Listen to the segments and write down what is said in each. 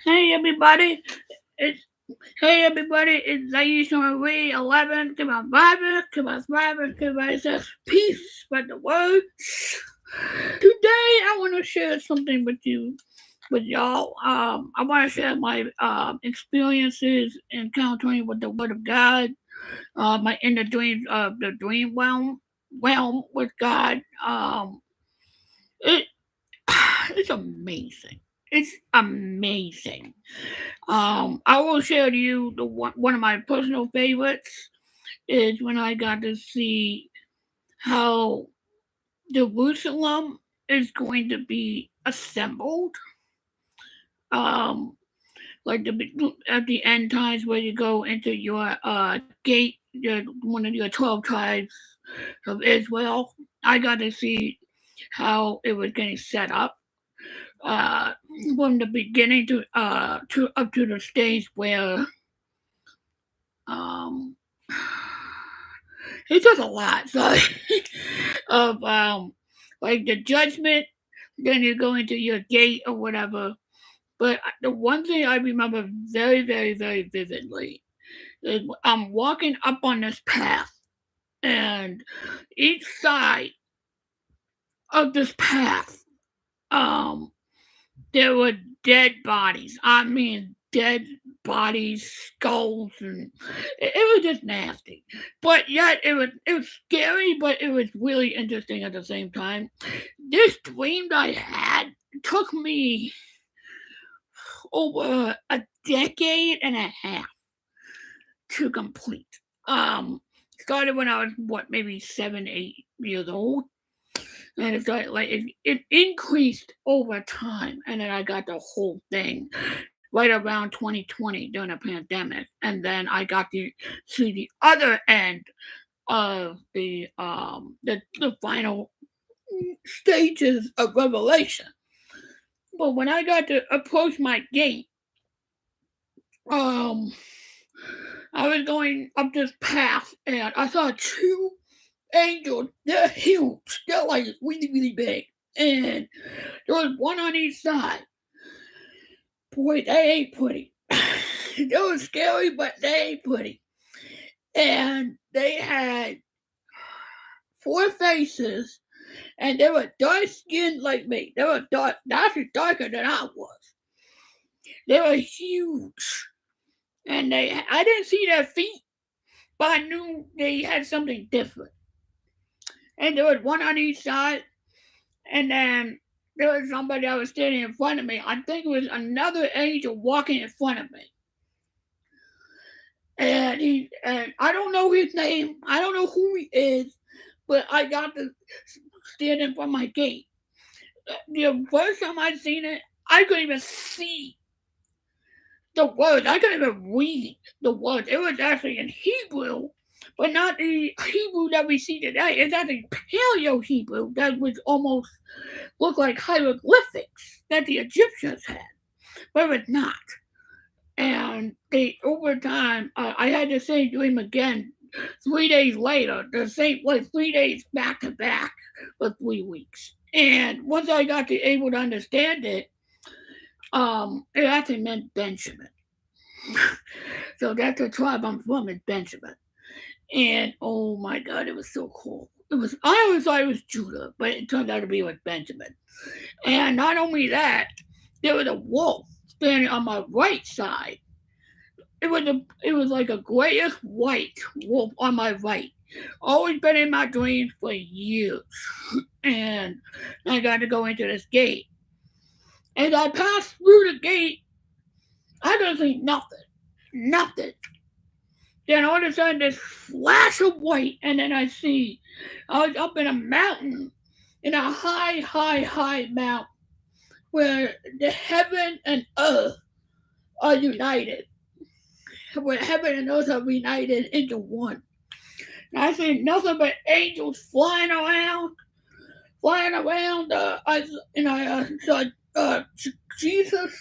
Hey everybody, it's hey everybody, it's Aisha Marie 11 to my Bible, to my says peace, spread the word. Today I want to share something with y'all. I want to share my experiences encountering with the Word of God. My inner dreams of the dream realm with God. It it's amazing. It's amazing. I will share to you one of my personal favorites is when I got to see how Jerusalem is going to be assembled. Um, like at the end times where you go into your gate, one of your 12 tribes of Israel. I got to see how it was getting set up uh, from the beginning to up to the stage where um it's just a lot. So of like the judgment, then you go into your gate or whatever. But the one thing I remember very, very, very vividly is I'm walking up on this path, and each side of this path, um, there were dead bodies. I mean, dead bodies, skulls, and it was just nasty. But yet, it was scary, but it was really interesting at the same time. This dream that I had took me over a decade and a half to complete. Started when I was maybe 7, 8 years old, and it started like it increased over time, and then I got the whole thing right around 2020 during the pandemic, and then I got to see the other end of the final stages of Revelation. But when I got to approach my gate, um, I was going up this path, and I saw two angels. They're huge. They're like really, really big, and there was one on each side. Boy, they ain't pretty. They were scary, but they ain't pretty. And they had four faces, and they were dark skinned like me. They were actually darker than I was. They were huge, and I didn't see their feet, but I knew they had something different. And there was one on each side, and then there was somebody that was standing in front of me. I think it was another angel walking in front of me. And I don't know his name. I don't know who he is, but I got to stand in front of my gate. The first time I seen it, I couldn't even see the words. I couldn't even read the words. It was actually in Hebrew, but not the Hebrew that we see today. It's actually Paleo Hebrew that was almost looked like hieroglyphics that the Egyptians had, but it's not. And they over time, I had the same dream again 3 days later, the same like 3 days back to back for 3 weeks. And once I got to able to understand it, it actually meant Benjamin. So that's the tribe I'm from is Benjamin. And oh my God, it was so cool. I always thought it was Judah, but it turned out to be like Benjamin. And not only that, there was a wolf standing on my right side. It was like a grayish white wolf on my right. Always been in my dreams for years. And I got to go into this gate. As I passed through the gate, I don't see nothing. Nothing. Then all of a sudden, this flash of white, and then I was up in a mountain, in a high, high, high mountain, where the heaven and earth are united. Where heaven and earth are united into one. And I see nothing but angels flying around. I saw Jesus,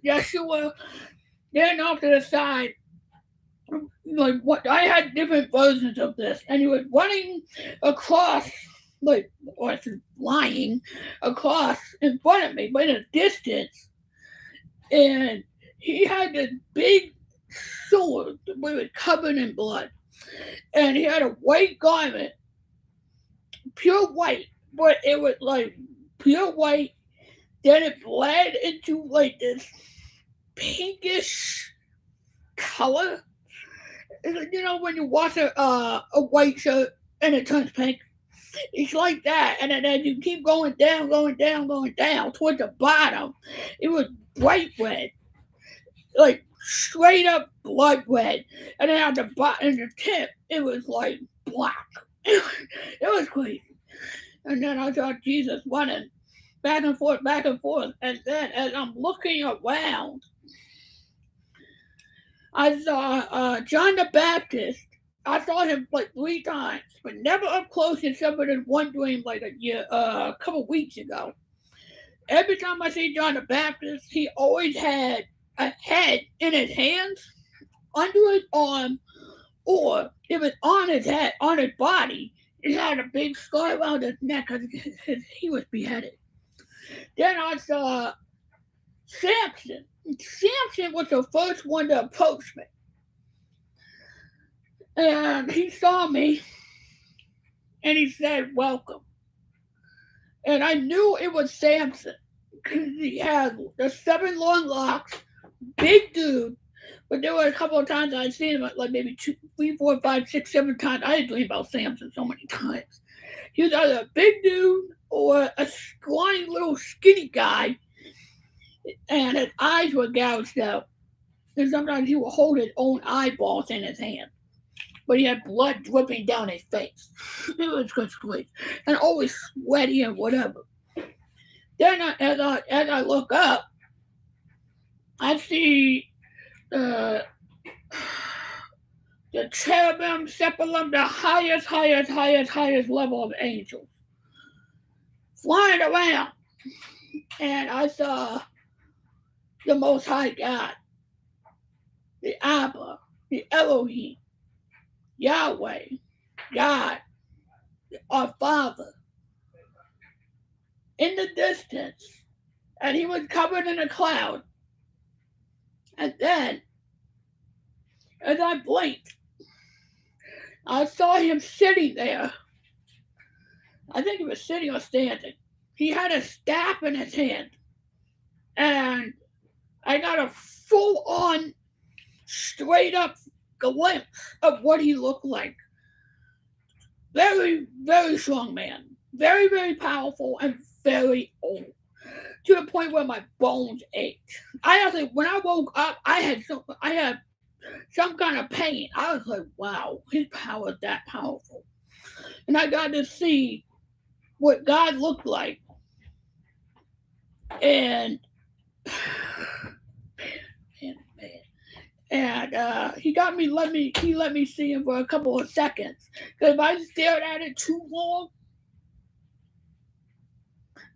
Yeshua, then off to the side. Like what I had different versions of this, and he was running across or flying across in front of me, but in a distance. And he had this big sword that was covered in blood. And he had a white garment, pure white, but it was like pure white. Then it bled into like this pinkish color. You know when you wash a white shirt and it turns pink? It's like that. And then you keep going down towards the bottom. It was bright red, like straight up blood red. And then at the bottom, and the tip, it was like black. It was crazy. And then I saw Jesus running back and forth, back and forth. And then as I'm looking around, I saw John the Baptist. I saw him like 3 times, but never up close except for this one dream like a couple weeks ago. Every time I see John the Baptist, he always had a head in his hands, under his arm, or if it's on his head, on his body, it had a big scar around his neck because he was beheaded. Then I saw Samson. Samson was the first one to approach me. And he saw me and he said, "Welcome." And I knew it was Samson because he had the 7 long locks, big dude. But there were a couple of times I'd seen him like maybe 2, 3, 4, 5, 6, 7 times. I had dreamed about Samson so many times. He was either a big dude or a scrawny little skinny guy, and his eyes were gouged out. And sometimes he would hold his own eyeballs in his hand. But he had blood dripping down his face. It was just great. And always sweaty and whatever. Then as I look up, I see the cherubim, sepulum, the highest level of angels flying around. And I saw the Most High God, the Abba, the Elohim, Yahweh, God, our Father, in the distance, and he was covered in a cloud. And then, as I blinked, I saw him sitting there. I think he was sitting or standing. He had a staff in his hand, and I got a full-on, straight-up glimpse of what he looked like. Very, very strong man. Very, very powerful and very old. To the point where my bones ached. When I woke up, I had some kind of pain. I was like, wow, his power is that powerful. And I got to see what God looked like. And he let me see him for a couple of seconds. Because if I stared at it too long,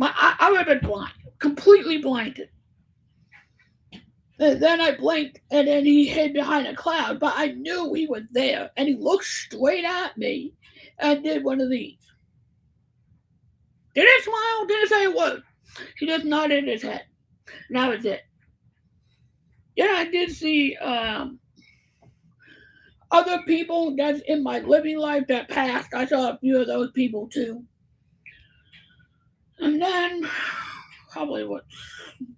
I would have been blind, completely blinded. And then I blinked, and then he hid behind a cloud, but I knew he was there, and he looked straight at me and did one of these. Didn't smile, didn't say a word. He just nodded his head. And that was it. Yeah, I did see other people that's in my living life that passed. I saw a few of those people too. And then, probably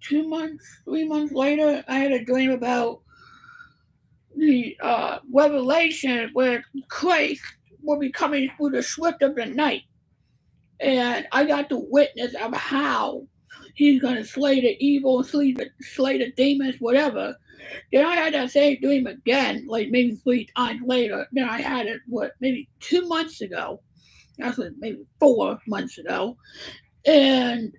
2 months, 3 months later, I had a dream about the revelation where Christ will be coming through the swift of the night. And I got to witness of how he's going to slay the evil, slay the demons, whatever. Then I had that same dream again, like maybe 3 times later. Then I had it, maybe 2 months ago. Actually, maybe 4 months ago. And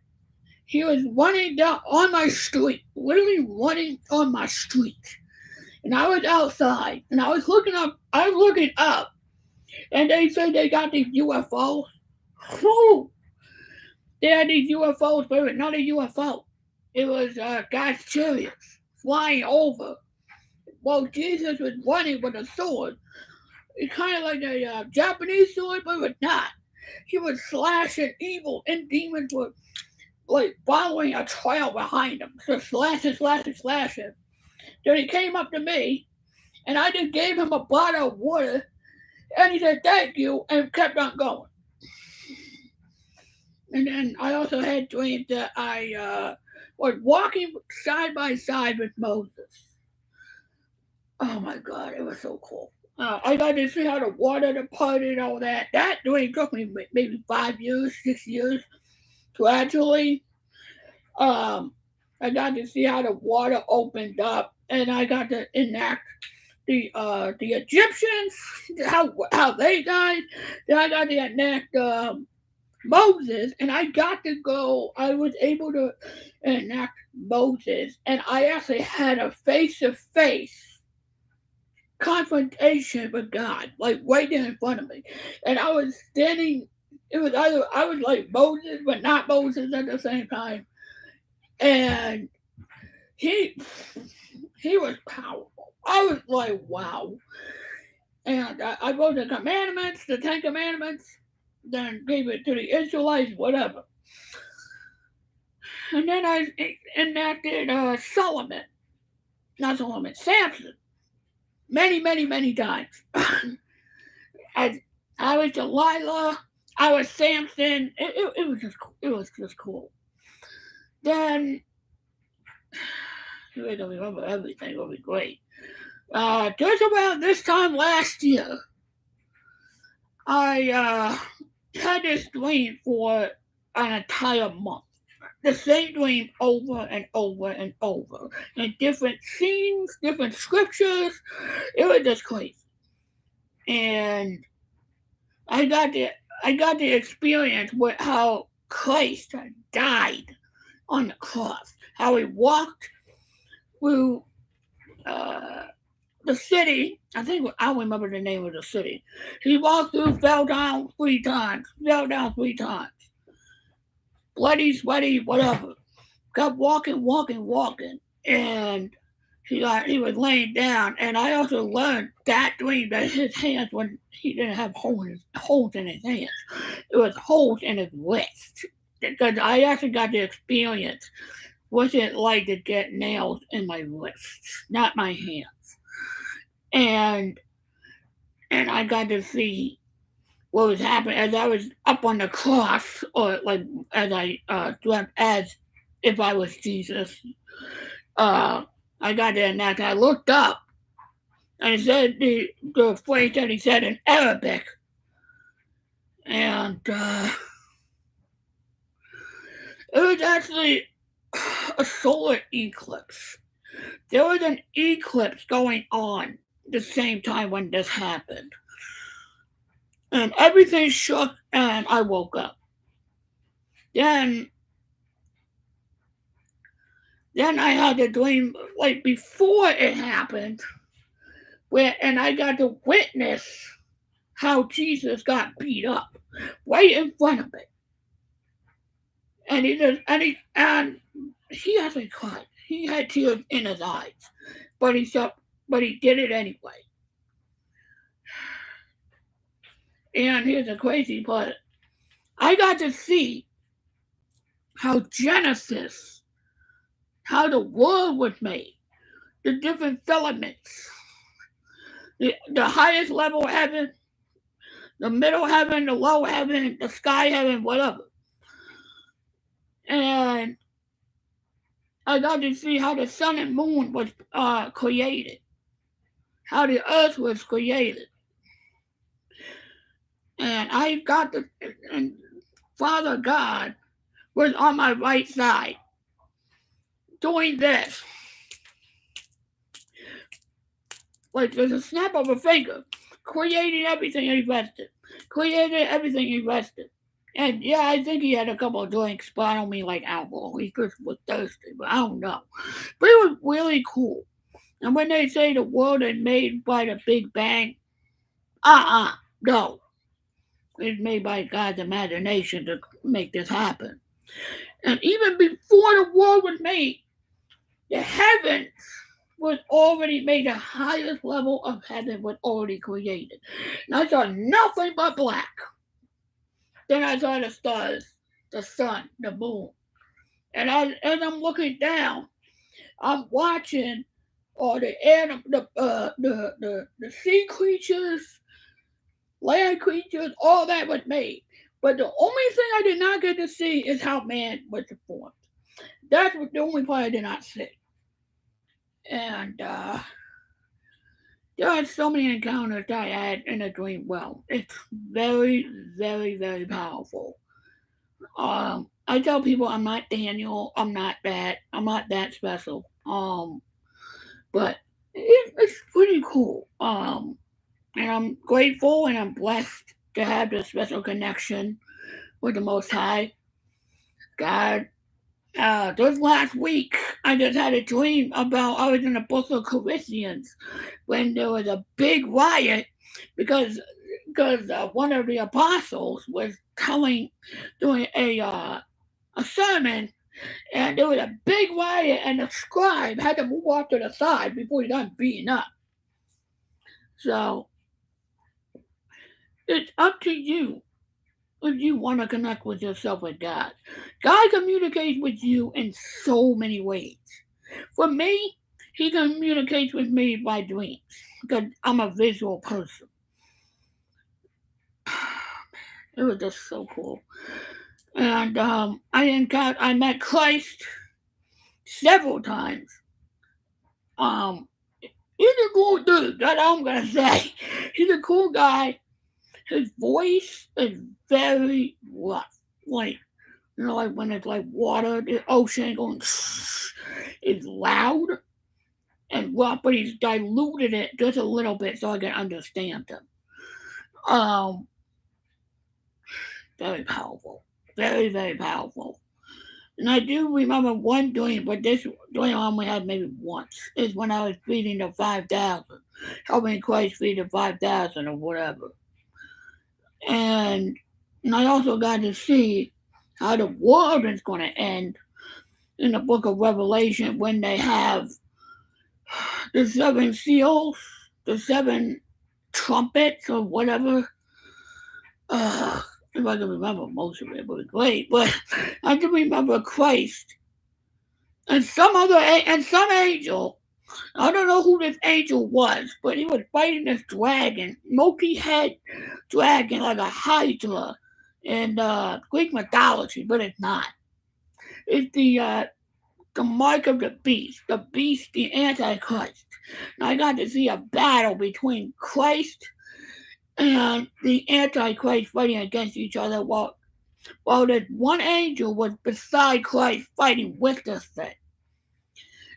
he was running down on my street, literally running on my street. And I was outside, and I was looking up, and they said they got these UFOs. Whew. They had these UFOs, but it was not a UFO. It was God's chariots flying over. While Jesus was running with a sword. It's kind of like a Japanese sword, but it was not. he was slashing evil, and demons were like following a trail behind him, so slashing. Then he came up to me, and I just gave him a bottle of water, and he said thank you, and kept on going. And then I also had dreams that I was walking side by side with Moses. Oh my God, it was so cool. I got to see how the water departed and all that. That dream took me maybe 5 years, 6 years to actually. I got to see how the water opened up, and I got to enact the Egyptians, how they died. Then I got to enact Moses, and I got to go. I was able to enact Moses, and I actually had a face-to-face confrontation with God, like right there in front of me. And I was standing, it was either I was like Moses, but not Moses at the same time. And he was powerful. I was like, wow. And I wrote the commandments, the 10 Commandments, then gave it to the Israelites, whatever. And then I enacted Samson. Many times. I was Delilah. I was Samson. It was just cool. Then I don't remember everything. It'll be great. Just around this time last year, I had this dream for an entire month. The same dream over and over and over, in different scenes, different scriptures. It was just crazy, and I got the experience with how Christ died on the cross, how he walked through the city. I don't remember the name of the city. He walked through, fell down three times, bloody, sweaty, whatever. Kept walking, and he was laying down. And I also learned that dream that his hands, when he didn't have holes in his hands, it was holes in his wrist. Because I actually got the experience what's it like to get nails in my wrists, not my hands. And I got to see what was happening as I was up on the cross, or like as I dreamt as if I was Jesus. I got there and I looked up, and it said the phrase that he said in Arabic, and it was actually a solar eclipse. There was an eclipse going on the same time when this happened. And everything shook, and I woke up. Then I had a dream like before it happened, and I got to witness how Jesus got beat up right in front of me. And he actually cried. He had tears in his eyes, but he did it anyway. And here's the crazy part. I got to see how Genesis, how the world was made, the different filaments, the highest level heaven, the middle heaven, the low heaven, the sky heaven, whatever. And I got to see how the sun and moon was created, how the earth was created. And and Father God was on my right side doing this. Like there's a snap of a finger, creating everything invested. And yeah, I think he had a couple of drinks, but I don't mean like alcohol. He just was thirsty, but I don't know. But it was really cool. And when they say the world is made by the Big Bang, no. It's made by God's imagination to make this happen. And even before the world was made, the heavens was already made. The highest level of heaven was already created. And I saw nothing but black. Then I saw the stars, the sun, the moon. And as I'm looking down, I'm watching all the the sea creatures, land creatures, all that was made. But the only thing I did not get to see is how man was formed. That's the only part I did not see. And there are so many encounters that I had in a dream. Well, it's very, very, very powerful. I tell people I'm not Daniel. I'm not that. I'm not that special. But it's pretty cool. And I'm grateful and I'm blessed to have this special connection with the Most High God. Just last week, I just had a dream about I was in the book of Corinthians when there was a big riot because one of the apostles was doing a sermon, and there was a big riot, and the scribe had to move off to the side before he got beaten up. So it's up to you if you want to connect with yourself with God. God communicates with you in so many ways. For me, he communicates with me by dreams because I'm a visual person. It was just so cool. And I met Christ several times. He's a cool dude. That's all I'm gonna say. He's a cool guy. His voice is very rough, like like when it's like water, the ocean going. It's loud and rough, but he's diluted it just a little bit so I can understand him. Very powerful, very very powerful. And I do remember one dream, but this dream I only had maybe once. Is when I was feeding the 5,000, helping Christ feed the 5,000 or whatever. And I also got to see how the world is going to end in the book of Revelation when they have the seven seals, the seven trumpets, or whatever. If I can remember most of it, it would be great. But I can remember Christ and some angel. I don't know who this angel was, but he was fighting this dragon, multi-head dragon, like a hydra in Greek mythology, but it's not. It's the mark of the beast, the Antichrist. And I got to see a battle between Christ and the Antichrist fighting against each other while the one angel was beside Christ fighting with this thing.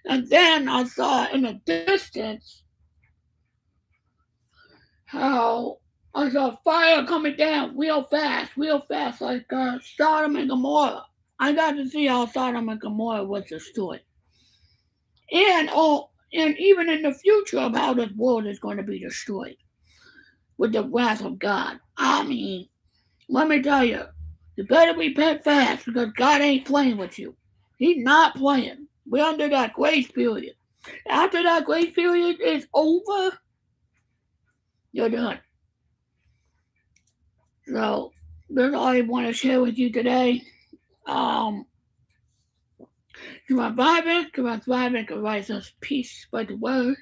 And then I saw in the distance how I saw fire coming down real fast, like Sodom and Gomorrah. I got to see how Sodom and Gomorrah was destroyed. And even in the future of how this world is going to be destroyed with the wrath of God. I mean, let me tell you, you better repent fast because God ain't playing with you. He's not playing. We're under that grace period. After that grace period is over, you're done. So that's all I want to share with you today. Keep on vibing, keep on thriving, keep on peace by the word.